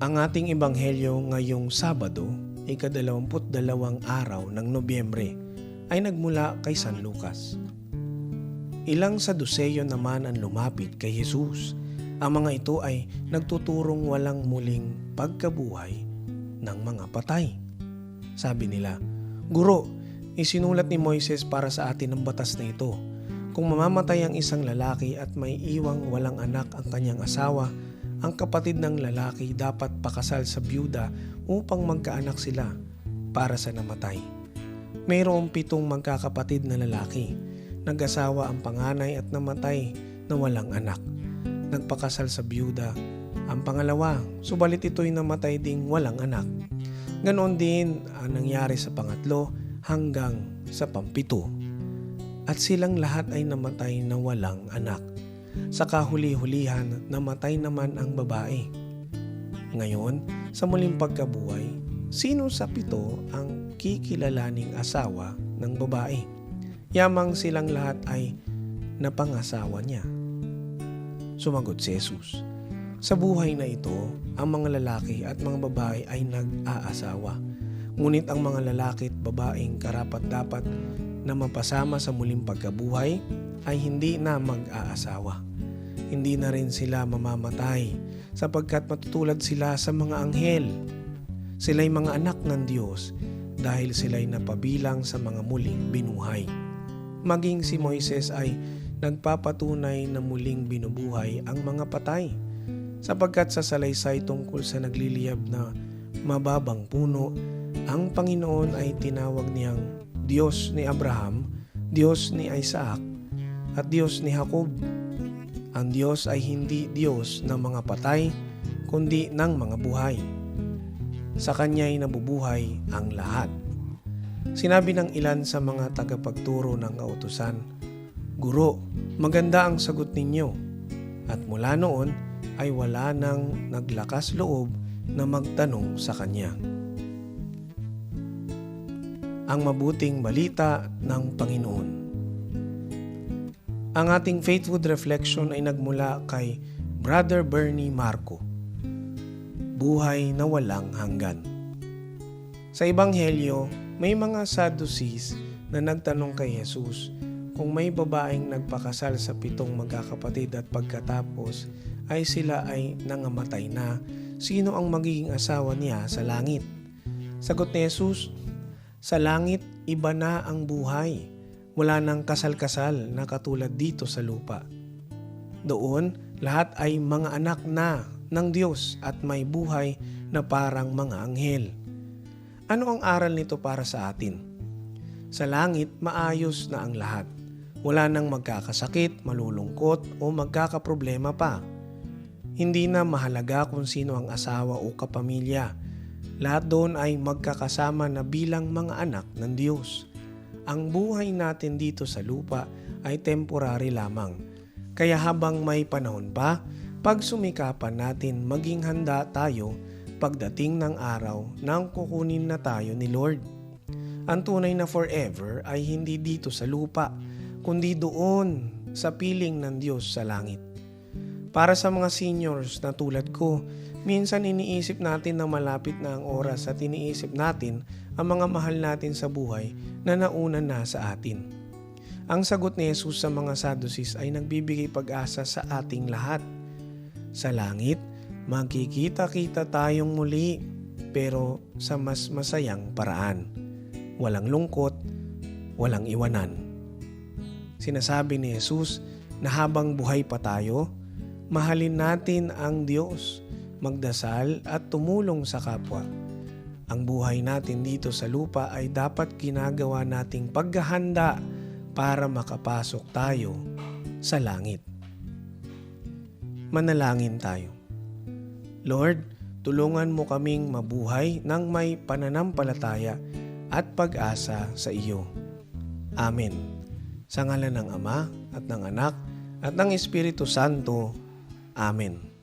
Ang ating ebanghelyo ngayong Sabado, ika-22 araw ng Nobyembre, ay nagmula kay San Lucas. Ilang Saduseyo naman ang lumapit kay Jesus. Ang mga ito ay nagtuturong walang muling pagkabuhay ng mga patay. Sabi nila, "Guro, isinulat ni Moises para sa atin ang batas na ito. Kung mamamatay ang isang lalaki at may iwang walang anak ang kanyang asawa, ang kapatid ng lalaki dapat pakasal sa byuda upang magkaanak sila para sa namatay. Mayroong 7 magkakapatid na lalaki. Nag-asawa ang panganay at namatay na walang anak. Nagpakasal sa byuda ang pangalawa, subalit ito'y namatay ding walang anak. Ganoon din ang nangyari sa pangatlo hanggang sa pampito. At silang lahat ay namatay na walang anak. Sa kahuli-hulihan, namatay naman ang babae. Ngayon, sa muling pagkabuhay, sino sa 7 ang kikilalaning asawa ng babae? Yamang silang lahat ay napangasawa niya." Sumagot si Jesus, "Sa buhay na ito, ang mga lalaki at mga babae ay nag-aasawa. Ngunit ang mga lalaki at babaeng karapat-dapat na mapasama sa muling pagkabuhay ay hindi na mag-aasawa. Hindi na rin sila mamamatay sapagkat matutulad sila sa mga anghel. Sila'y mga anak ng Diyos dahil sila'y napabilang sa mga muling binuhay. Maging si Moises ay nagpapatunay na muling binubuhay ang mga patay sapagkat sa salaysay tungkol sa nagliliyab na mababang puno, ang Panginoon ay tinawag niyang Diyos ni Abraham, Diyos ni Isaac, at Diyos ni Jacob. Ang Diyos ay hindi Diyos ng mga patay, kundi ng mga buhay. Sa Kanya'y nabubuhay ang lahat." Sinabi ng ilan sa mga tagapagturo ng kautusan, "Guro, maganda ang sagot ninyo." At mula noon ay wala nang naglakas loob na magtanong sa Kanya. Ang mabuting balita ng Panginoon. Ang ating Faith Food Reflection ay nagmula kay Brother Bernie Marco. Buhay na walang hanggan. Sa Ebanghelyo, may mga Sadducees na nagtanong kay Jesus kung may babaeng nagpakasal sa 7 magkakapatid at pagkatapos ay sila ay nangamatay na, sino ang magiging asawa niya sa langit? Sagot ni Jesus, "Sa langit, iba na ang buhay. Wala nang kasal-kasal na katulad dito sa lupa. Doon, lahat ay mga anak na ng Diyos at may buhay na parang mga anghel." Ano ang aral nito para sa atin? Sa langit, maayos na ang lahat. Wala nang magkakasakit, malulungkot o magkakaproblema pa. Hindi na mahalaga kung sino ang asawa o kapamilya. Lahat doon ay magkakasama na bilang mga anak ng Diyos. Ang buhay natin dito sa lupa ay temporary lamang. Kaya habang may panahon pa, pagsumikapan natin maging handa tayo pagdating ng araw nang kukunin na tayo ni Lord. Ang tunay na forever ay hindi dito sa lupa, kundi doon sa piling ng Diyos sa langit. Para sa mga seniors na tulad ko, minsan iniisip natin na malapit na ang oras at iniisip natin ang mga mahal natin sa buhay na nauna na sa atin. Ang sagot ni Jesus sa mga Sadducees ay nagbibigay pag-asa sa ating lahat. Sa langit, magkikita-kita tayong muli, pero sa mas masayang paraan. Walang lungkot, walang iwanan. Sinasabi ni Jesus na habang buhay pa tayo, mahalin natin ang Diyos, magdasal at tumulong sa kapwa. Ang buhay natin dito sa lupa ay dapat ginagawa nating paghahanda para makapasok tayo sa langit. Manalangin tayo. Lord, tulungan mo kaming mabuhay ng may pananampalataya at pag-asa sa iyo. Amen. Sa ngalan ng Ama at ng Anak at ng Espiritu Santo. Amen.